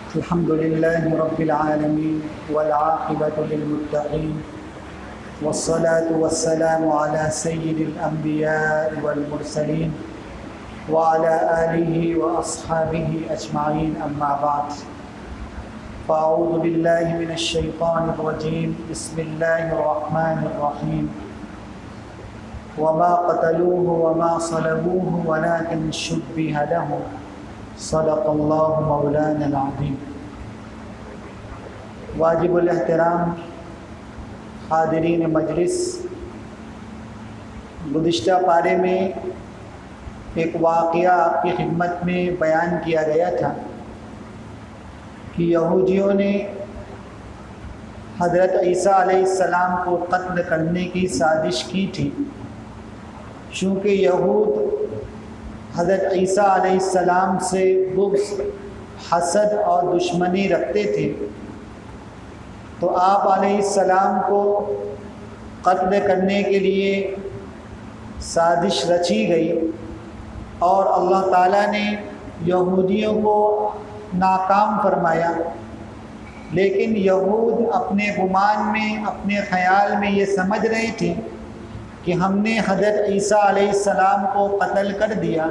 الحمد لله رب العالمين والعاقبة للمتقين والصلاة والسلام على سيد الأنبياء والمرسلين وعلى آله وأصحابه أجمعين أما بعد فأعوذ بالله من الشيطان الرجيم بسم الله الرحمن الرحيم وما قتلوه وما صلبوه ولكن شبه لهم صدق اللہ مولانا العظیم۔ واجب الاحترام حاضرین مجلس، گزشتہ پارے میں ایک واقعہ آپ کی خدمت میں بیان کیا گیا تھا کہ یہودیوں نے حضرت عیسیٰ علیہ السلام کو قتل کرنے کی سازش کی تھی، چونکہ یہود حضرت عیسیٰ علیہ السلام سے بغض، حسد اور دشمنی رکھتے تھے، تو آپ علیہ السلام کو قتل کرنے کے لیے سازش رچی گئی اور اللہ تعالیٰ نے یہودیوں کو ناکام فرمایا۔ لیکن یہود اپنے گمان میں، اپنے خیال میں یہ سمجھ رہے تھے کہ ہم نے حضرت عیسیٰ علیہ السلام کو قتل کر دیا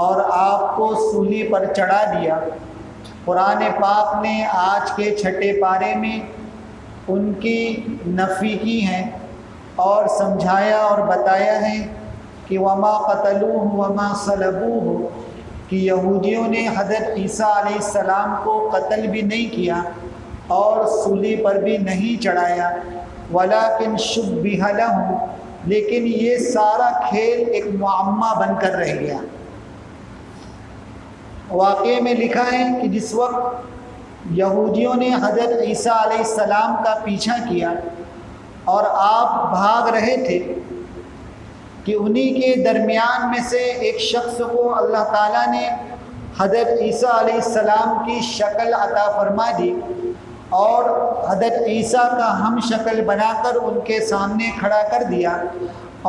اور آپ کو سولی پر چڑھا دیا۔ قرآن پاک نے آج کے چھٹے پارے میں ان کی نفی کی ہے اور سمجھایا اور بتایا ہے کہ وما قتلوہ وما صلبوہ، کہ یہودیوں نے حضرت عیسیٰ علیہ السلام کو قتل بھی نہیں کیا اور سولی پر بھی نہیں چڑھایا، ولکن شبہ لہم، لیکن یہ سارا کھیل ایک معمہ بن کر رہ گیا۔ واقعے میں لکھا ہے کہ جس وقت یہودیوں نے حضرت عیسیٰ علیہ السلام کا پیچھا کیا اور آپ بھاگ رہے تھے کہ انہی کے درمیان میں سے ایک شخص کو اللہ تعالیٰ نے حضرت عیسیٰ علیہ السلام کی شکل عطا فرما دی اور حضرت عیسیٰ کا ہم شکل بنا کر ان کے سامنے کھڑا کر دیا،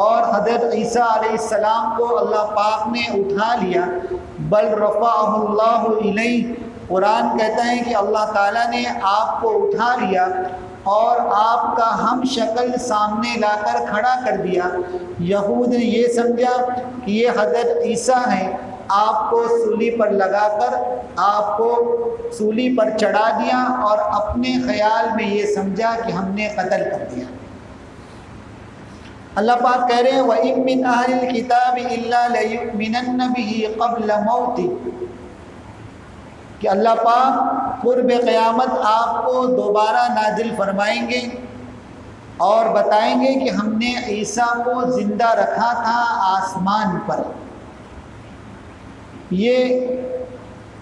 اور حضرت عیسیٰ علیہ السلام کو اللہ پاک نے اٹھا لیا، بل رفعہ اللہ الیہ، قرآن کہتا ہے کہ اللہ تعالیٰ نے آپ کو اٹھا لیا اور آپ کا ہم شکل سامنے لا کر کھڑا کر دیا۔ یہود نے یہ سمجھا کہ یہ حضرت عیسیٰ ہیں، آپ کو سولی پر لگا کر آپ کو سولی پر چڑھا دیا اور اپنے خیال میں یہ سمجھا کہ ہم نے قتل کر دیا۔ اللہ پاک کہہ رہے ہیں وَإِن مِّنْ أَهْلِ الْكِتَابِ إِلَّا لَيُؤْمِنَنَّ بِهِ قَبْلَ مَوْتِهِ، کہ اللہ پاک قرب قیامت آپ کو دوبارہ نازل فرمائیں گے اور بتائیں گے کہ ہم نے عیسیٰ کو زندہ رکھا تھا آسمان پر۔ یہ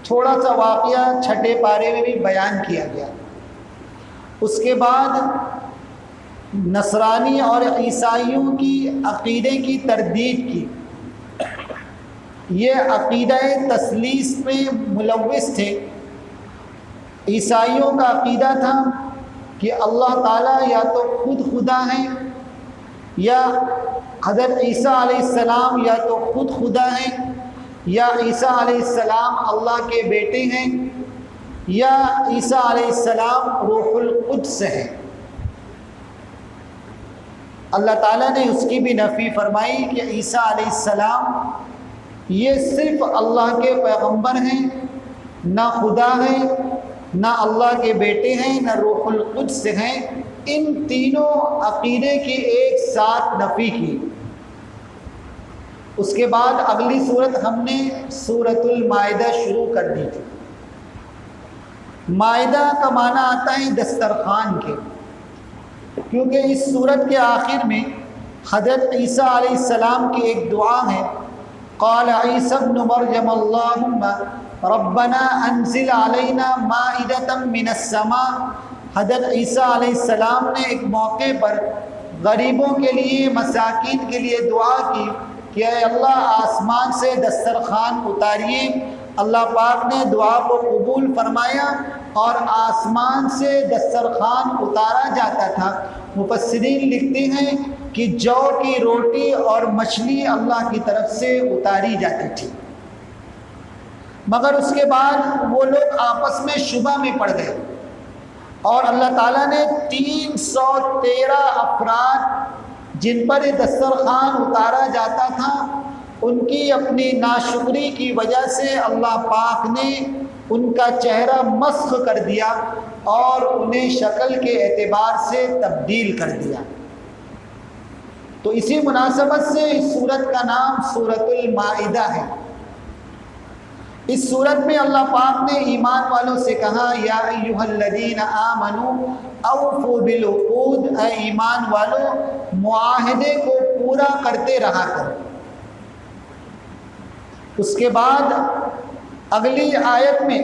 تھوڑا سا واقعہ چھٹے پارے میں بھی بیان کیا گیا۔ اس کے بعد نصرانی اور عیسائیوں کی عقیدے کی تردید کی۔ یہ عقیدہ تثلیث میں ملوث تھے۔ عیسائیوں کا عقیدہ تھا کہ اللہ تعالیٰ یا تو خود خدا ہیں، یا حضرت عیسیٰ علیہ السلام یا تو خود خدا ہیں، یا عیسیٰ علیہ السلام اللہ کے بیٹے ہیں، یا عیسیٰ علیہ السلام روح القدس ہیں۔ اللہ تعالیٰ نے اس کی بھی نفی فرمائی کہ عیسیٰ علیہ السلام یہ صرف اللہ کے پیغمبر ہیں، نہ خدا ہیں، نہ اللہ کے بیٹے ہیں، نہ روح القدس ہیں۔ ان تینوں عقیدے کی ایک ساتھ نفی کی۔ اس کے بعد اگلی صورت ہم نے سورۃ المائدہ شروع کر دی تھی۔ مائدہ کا معنی آتا ہے دسترخوان کے، کیونکہ اس صورت کے آخر میں حضرت عیسیٰ علیہ السلام کی ایک دعا ہے، قال عیسی ابن مریم اللہم ربنا انزل علینا مائدۃ من السماء۔ حضرت عیسیٰ علیہ السلام نے ایک موقع پر غریبوں کے لیے، مساکین کے لیے دعا کی کہ اے اللہ آسمان سے دسترخوان اتاریے۔ اللہ پاک نے دعا کو قبول فرمایا اور آسمان سے دسترخوان اتارا جاتا تھا۔ مفسرین لکھتے ہیں کہ جو کی روٹی اور مچھلی اللہ کی طرف سے اتاری جاتی تھی۔ مگر اس کے بعد وہ لوگ آپس میں شبہ میں پڑ گئے اور اللہ تعالیٰ نے 313 افراد جن پر دسترخوان اتارا جاتا تھا ان کی اپنی ناشکری کی وجہ سے اللہ پاک نے ان کا چہرہ مسخ کر دیا اور انہیں شکل کے اعتبار سے تبدیل کر دیا۔ تو اسی مناسبت سے اس سورت کا نام سورۃ المائدہ ہے۔ اس سورت میں اللہ پاک نے ایمان والوں سے کہا یا ایھا الذین آمنوا اوفوا بالعقود، اے ایمان والو معاہدے کو پورا کرتے رہا کرو۔ اس کے بعد اگلی آیت میں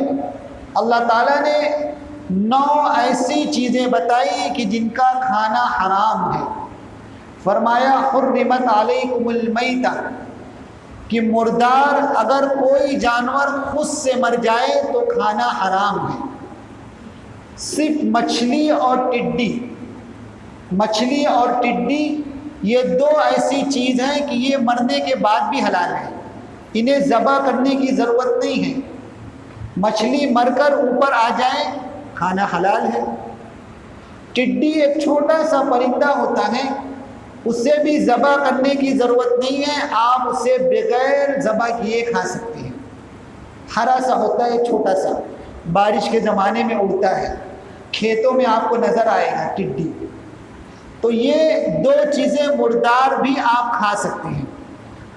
اللہ تعالیٰ نے 9 ایسی چیزیں بتائی کہ جن کا کھانا حرام ہے۔ فرمایا حرمت علیکم المیتہ، کہ مردار اگر کوئی جانور خود سے مر جائے تو کھانا حرام ہے۔ صرف مچھلی اور ٹڈی، مچھلی اور ٹڈی یہ 2 ایسی چیز ہیں کہ یہ مرنے کے بعد بھی حلال ہے، انہیں ذبح کرنے کی ضرورت نہیں ہے۔ مچھلی مر کر اوپر آ جائے کھانا حلال ہے۔ ٹڈی ایک چھوٹا سا پرندہ ہوتا ہے، اسے بھی ذبح کرنے کی ضرورت نہیں ہے، آپ اسے بغیر ذبح کیے کھا سکتے ہیں۔ ہرا سا ہوتا ہے، چھوٹا سا، بارش کے زمانے میں اڑتا ہے، کھیتوں میں آپ کو نظر آئے گا ٹڈی۔ تو یہ 2 چیزیں مردار بھی آپ کھا سکتے ہیں،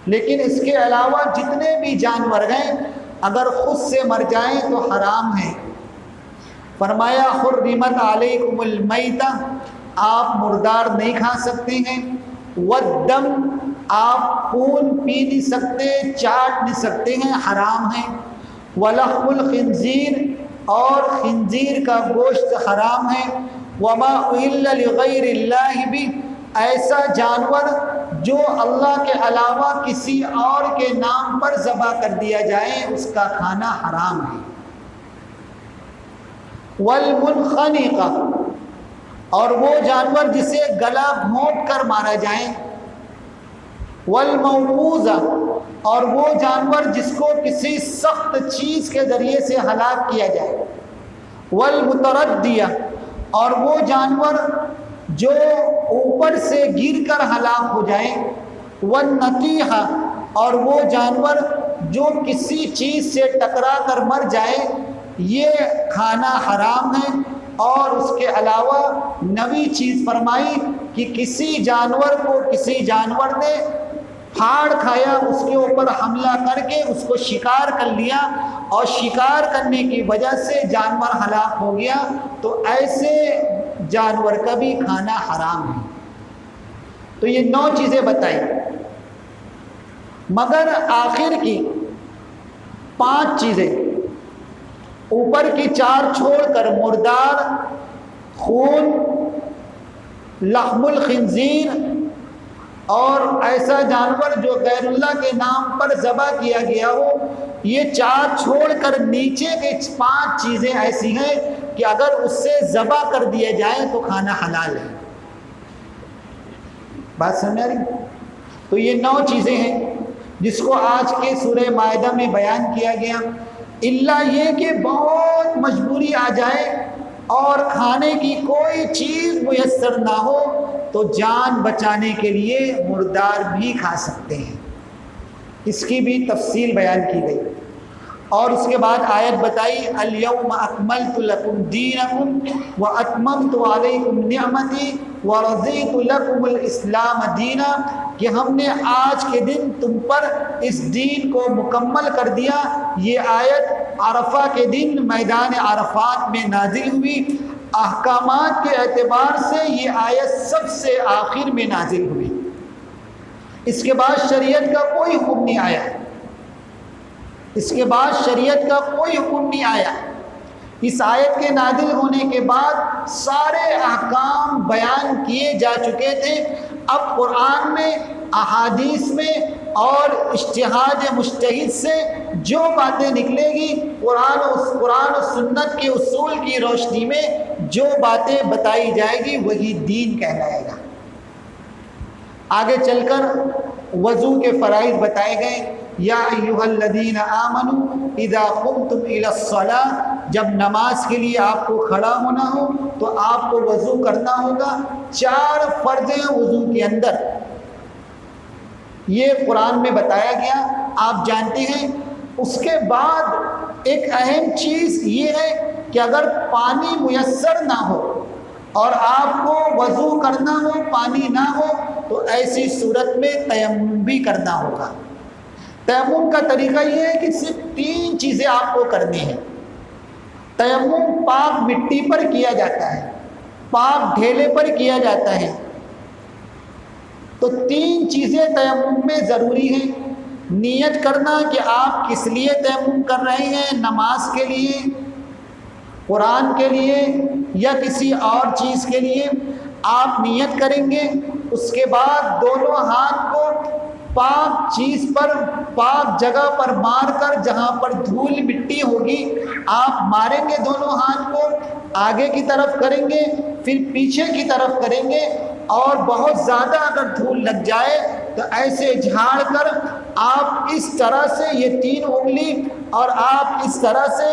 لیکن اس کے علاوہ جتنے بھی جانور ہیں اگر خود سے مر جائیں تو حرام ہیں۔ فرمایا حرمت علیکم المیتہ، آپ مردار نہیں کھا سکتے ہیں، والدم، آپ خون پی نہیں سکتے، چاٹ نہیں سکتے ہیں، حرام ہیں، ولحم الخنزیر، اور خنزیر کا گوشت حرام ہے، وما اہل لغیر اللہ بھی، ایسا جانور جو اللہ کے علاوہ کسی اور کے نام پر ذبح کر دیا جائے اس کا کھانا حرام ہے۔ والمنخنقہ، اور وہ جانور جسے گلا گھونٹ کر مارا جائے۔ والموقوذہ، اور وہ جانور جس کو کسی سخت چیز کے ذریعے سے ہلاک کیا جائے۔ والمتردیہ، اور وہ جانور جو اوپر سے گر کر ہلاک ہو جائیں۔ والنطیحہ، اور وہ جانور جو کسی چیز سے ٹکرا کر مر جائے، یہ کھانا حرام ہے۔ اور اس کے علاوہ نوی چیز فرمائی کہ کسی جانور کو کسی جانور نے پھاڑ کھایا، اس کے اوپر حملہ کر کے اس کو شکار کر لیا اور شکار کرنے کی وجہ سے جانور ہلاک ہو گیا، تو ایسے جانور کا بھی کھانا حرام ہے۔ تو یہ 9 چیزیں بتائی، مگر آخر کی 5 چیزیں اوپر کی 4 چھوڑ کر مردار، خون، لحم الخنزیر اور ایسا جانور جو غیر اللہ کے نام پر ذبح کیا گیا ہو، یہ 4 چھوڑ کر نیچے کے 5 چیزیں ایسی ہیں کہ اگر اس سے ذبح کر دیا جائے تو کھانا حلال ہے۔ بات سمجھ آ رہی؟ تو یہ 9 چیزیں ہیں جس کو آج کے سورہ مائدہ میں بیان کیا گیا، الا یہ کہ بہت مجبوری آ جائے اور کھانے کی کوئی چیز میسر نہ ہو تو جان بچانے کے لیے مردار بھی کھا سکتے ہیں۔ اس کی بھی تفصیل بیان کی گئی، اور اس کے بعد آیت بتائی الیوم اکملت لکم دینکم واتممت علیکم نعمتی ورضیت لکم الاسلام دینا، کہ ہم نے آج کے دن تم پر اس دین کو مکمل کر دیا۔ یہ آیت عرفہ کے دن میدان عرفات میں نازل ہوئی۔ احکامات کے اعتبار سے یہ آیت سب سے آخر میں نازل ہوئی۔ اس کے بعد شریعت کا کوئی حکم نہیں آیا، اس کے بعد شریعت کا کوئی حکم نہیں آیا۔ اس آیت کے نازل ہونے کے بعد سارے احکام بیان کیے جا چکے تھے۔ اب قرآن میں، احادیث میں اور اجتہاد مجتہد سے جو باتیں نکلے گی، قرآن و سنت کے اصول کی روشنی میں جو باتیں بتائی جائے گی وہی دین کہلائے گا۔ آگے چل کر وضو کے فرائض بتائے گئے، یا ایھا الذین آمنوا اذا قمتم الی الصلاۃ، جب نماز کے لیے آپ کو کھڑا ہونا ہو تو آپ کو وضو کرنا ہوگا 4 فرض ہیں وضو کے اندر، یہ قرآن میں بتایا گیا، آپ جانتے ہیں۔ اس کے بعد ایک اہم چیز یہ ہے کہ اگر پانی میسر نہ ہو اور آپ کو وضو کرنا ہو، پانی نہ ہو، تو ایسی صورت میں تیمم بھی کرنا ہوگا۔ تیمم کا طریقہ یہ ہے کہ صرف 3 چیزیں آپ کو کرنی ہیں۔ تیمم پاک مٹی پر کیا جاتا ہے، پاک ڈھیلے پر کیا جاتا ہے، تو 3 چیزیں تیمم میں ضروری ہیں۔ نیت کرنا کہ آپ کس لیے تیمم کر رہے ہیں، نماز کے لیے، قرآن کے لیے یا کسی اور چیز کے لیے آپ نیت کریں گے۔ اس کے بعد دونوں ہاتھ کو پاک چیز پر، پاک جگہ پر مار کر، جہاں پر دھول مٹی ہوگی آپ ماریں گے، دونوں ہاتھ کو آگے کی طرف کریں گے، پھر پیچھے کی طرف کریں گے، اور بہت زیادہ اگر دھول لگ جائے تو ایسے جھاڑ کر آپ اس طرح سے یہ 3 انگلی اور آپ اس طرح سے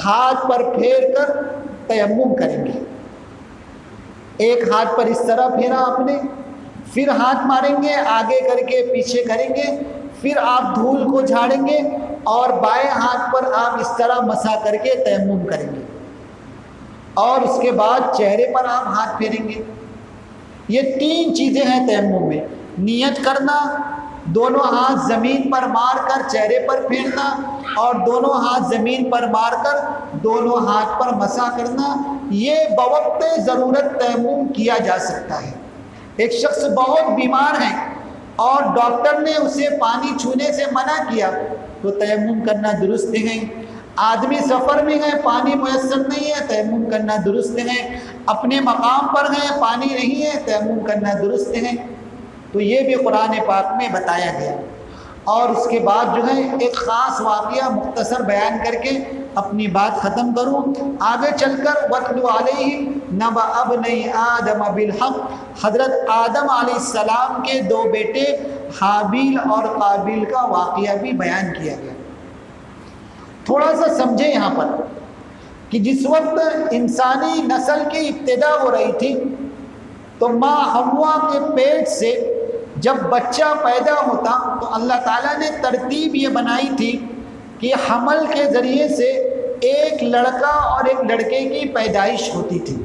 ہاتھ پر پھیر کر تیمم کریں گے۔ ایک ہاتھ پر اس طرح پھیرا آپ نے، پھر ہاتھ ماریں گے، آگے کر کے پیچھے کریں گے، پھر آپ دھول کو جھاڑیں گے اور بائیں ہاتھ پر آپ اس طرح مسا کر کے تیمم کریں گے، اور اس کے بعد چہرے پر آپ ہاتھ پھیریں گے۔ یہ 3 چیزیں ہیں تیمم میں: نیت کرنا، دونوں ہاتھ زمین پر مار کر چہرے پر پھیرنا، اور دونوں ہاتھ زمین پر مار کر دونوں ہاتھ پر مسا کرنا۔ یہ بوقت ضرورت تیمم کیا جا سکتا ہے۔ ایک شخص بہت بیمار ہے اور ڈاکٹر نے اسے پانی چھونے سے منع کیا تو تیمم کرنا درست ہے۔ آدمی سفر میں ہے، پانی میسر نہیں ہے، تیمم کرنا درست ہے۔ اپنے مقام پر ہیں، پانی نہیں ہے، تیمم کرنا درست ہے۔ تو یہ بھی قرآن پاک میں بتایا گیا۔ اور اس کے بعد جو ہے ایک خاص واقعہ مختصر بیان کر کے اپنی بات ختم کروں۔ آگے چل کر وَاتْلُ عَلَيْهِمْ نَبَأَ ابْنَيْ آدَمَ بِالْحَقِّ، حضرت آدم علیہ السلام کے 2 بیٹے حابیل اور قابیل کا واقعہ بھی بیان کیا گیا۔ تھوڑا سا سمجھیں یہاں پر کہ جس وقت انسانی نسل کی ابتدا ہو رہی تھی تو ماں حوا کے پیٹ سے جب بچہ پیدا ہوتا تو اللہ تعالیٰ نے ترتیب یہ بنائی تھی کہ حمل کے ذریعے سے ایک لڑکا اور ایک لڑکے کی پیدائش ہوتی تھی،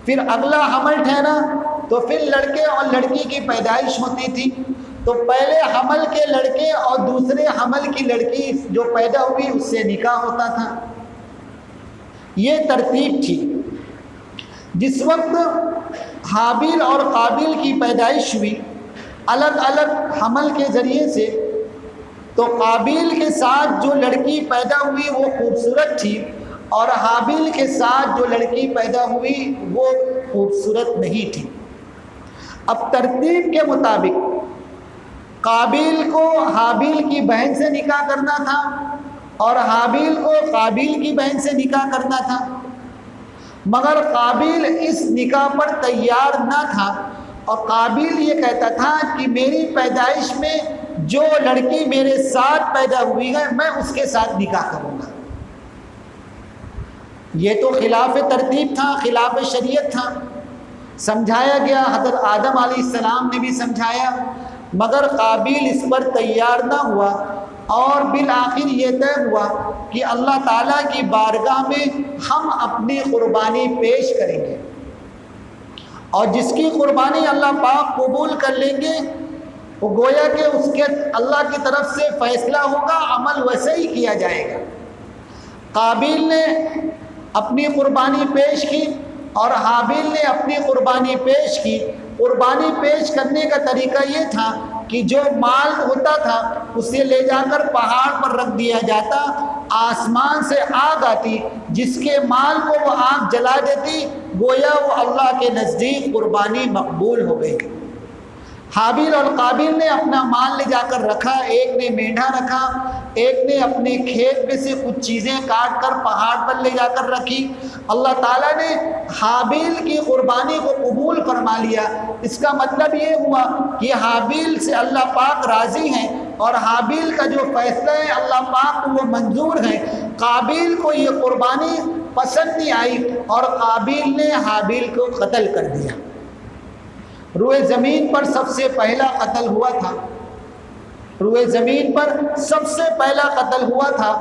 پھر اگلا حمل ٹھہرا تو پھر لڑکے اور لڑکی کی پیدائش ہوتی تھی، تو پہلے حمل کے لڑکے اور دوسرے حمل کی لڑکی جو پیدا ہوئی اس سے نکاح ہوتا تھا۔ یہ ترتیب تھی۔ جس وقت حابیل اور قابیل کی پیدائش ہوئی الگ الگ حمل کے ذریعے سے، تو قابیل کے ساتھ جو لڑکی پیدا ہوئی وہ خوبصورت تھی، اور حابیل کے ساتھ جو لڑکی پیدا ہوئی وہ خوبصورت نہیں تھی۔ اب ترتیب کے مطابق قابیل کو حابیل کی بہن سے نکاح کرنا تھا اور حابیل کو قابیل کی بہن سے نکاح کرنا تھا، مگر قابیل اس نکاح پر تیار نہ تھا، اور قابیل یہ کہتا تھا کہ میری پیدائش میں جو لڑکی میرے ساتھ پیدا ہوئی ہے میں اس کے ساتھ نکاح کروں گا۔ یہ تو خلاف ترتیب تھا، خلاف شریعت تھا۔ سمجھایا گیا، حضرت آدم علیہ السلام نے بھی سمجھایا، مگر قابیل اس پر تیار نہ ہوا، اور بالآخر یہ طے ہوا کہ اللہ تعالیٰ کی بارگاہ میں ہم اپنی قربانی پیش کریں گے، اور جس کی قربانی اللہ پاک قبول کر لیں گے وہ گویا کہ اس کے اللہ کی طرف سے فیصلہ ہوگا، عمل ویسے ہی کیا جائے گا۔ قابیل نے اپنی قربانی پیش کی اور حابیل نے اپنی قربانی پیش کی۔ قربانی پیش کرنے کا طریقہ یہ تھا کہ جو مال ہوتا تھا اسے لے جا کر پہاڑ پر رکھ دیا جاتا، آسمان سے آگ آتی، جس کے مال کو وہ آگ جلا دیتی، گویا وہ اللہ کے نزدیک قربانی مقبول ہو گئی۔ حابیل اور قابیل نے اپنا مال لے جا کر رکھا، ایک نے مینڈھا رکھا، ایک نے اپنے کھیت میں سے کچھ چیزیں کاٹ کر پہاڑ پر لے جا کر رکھی۔ اللہ تعالیٰ نے حابیل کی قربانی کو قبول فرما لیا۔ اس کا مطلب یہ ہوا کہ حابیل سے اللہ پاک راضی ہیں اور حابیل کا جو فیصلہ ہے اللہ پاک کو وہ منظور ہے۔ قابیل کو یہ قربانی پسند نہیں آئی اور قابیل نے حابیل کو قتل کر دیا۔ روئے زمین پر سب سے پہلا قتل ہوا تھا، روئے زمین پر سب سے پہلا قتل ہوا تھا۔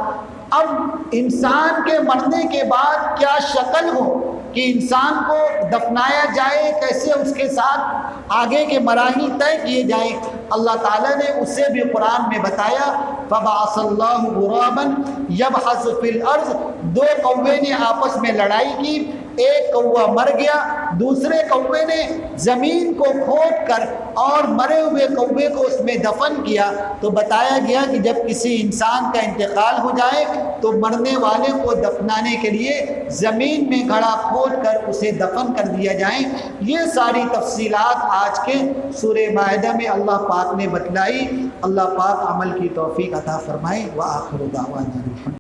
اب انسان کے مرنے کے بعد کیا شکل ہو کہ انسان کو دفنایا جائے، کیسے اس کے ساتھ آگے کے مراحل طے کیے جائیں، اللہ تعالیٰ نے اسے بھی قرآن میں بتایا۔ فَبَعَثَ اللَّهُ غُرَابًا يَبْحَثُ فِي الْأَرْضِ، دو کوے نے آپس میں لڑائی کی، ایک کوا مر گیا، دوسرے کوے نے زمین کو کھود کر اور مرے ہوئے کوے کو اس میں دفن کیا۔ تو بتایا گیا کہ جب کسی انسان کا انتقال ہو جائے تو مرنے والے کو دفنانے کے لیے زمین میں گڑھا کھود کر اسے دفن کر دیا جائے۔ یہ ساری تفصیلات آج کے سورہ مائدہ میں اللہ پاک نے بتلائی۔ اللہ پاک عمل کی توفیق عطا فرمائے۔ وآخر دعوانا